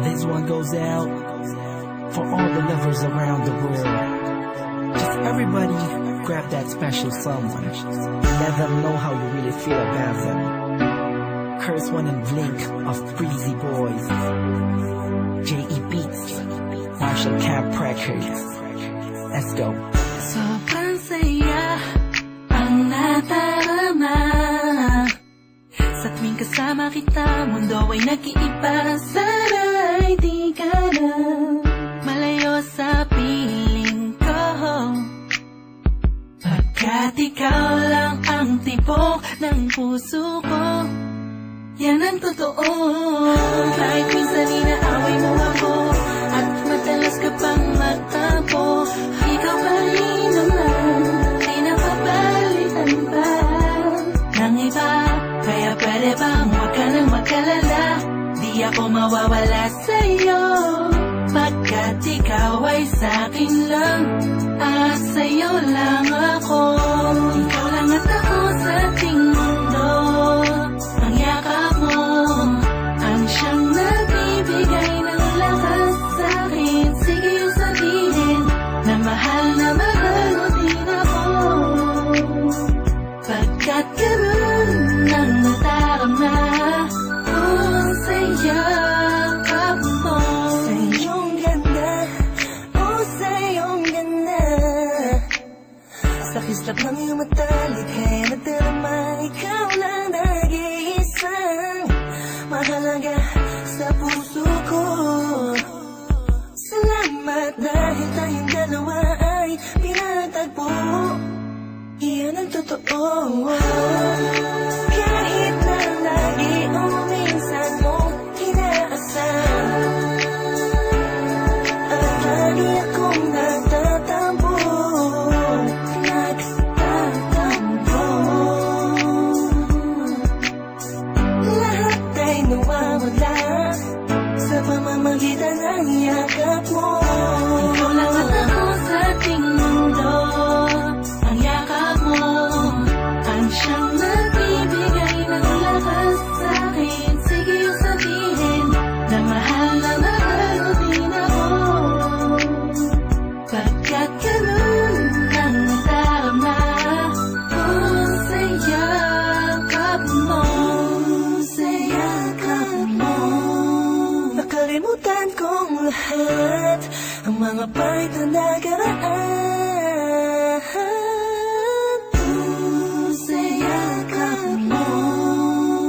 This one goes out for all the lovers around the world. Just everybody grab that special someone. Let them know how you really feel about them. Curse One and Blink of Breezy Boys, J.E. Beats, Marshall Camp Records. Let's go. Sobrang saya ang nadarama sa tuwing kasama kita. Mundo ay nag-iiba. Sana'y di ka na malayo sa piling ko, pagkat ikaw lang ang tibok ng puso ko. Yan ang totoo. Kahit minsan inaaway mo ako at madalas ka pang magtampo, ikaw pa rin naman, di napapalitan pa ng iba. Kaya pwede bang huwag ka nang mag-alala, di ako mawawala sa'yo, pagkat ikaw ay sa'kin lang, sa'yo lang ako. Ikaw lang at ako sa ating mundo. Ang yakap mo ang siyang nagbibigay ng lakas sa'kin. Sige yung sabihin na mahal mo din ako, pagkat ganun ang nadarama ko sa yakap mo. Sa iyong ganda, sa iyong ganda, sa kislap ng iyong mata, likha'y nadarama. Ikaw lang nag-iisang mahalaga sa puso ko. Salamat dahil tayong dalawa ay pinatagpo. Iyan ang totoo. Kahit na lagi o minsan mong inaasam, at lagi akong nagtatampo. Lahat ay nawawala sa pamamagitan ng yakap mo. Ikaw lang at ako sa ating mundo. Ang yakap mo ang siyang nagbibigay ng lakas sa'kin. Sige yung sabihin na mahal mo din ako, pagkat ganun ang nadarama ko sa yakap mo. Sa yakap mo, nakalimutan kong lahat ang mga pahit na nakaraan. Sa yakap mo,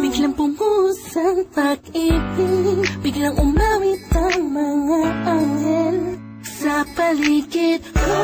biglang pumuhos ang pag-ibig, biglang umawit ang mga anghel sa paligid ko.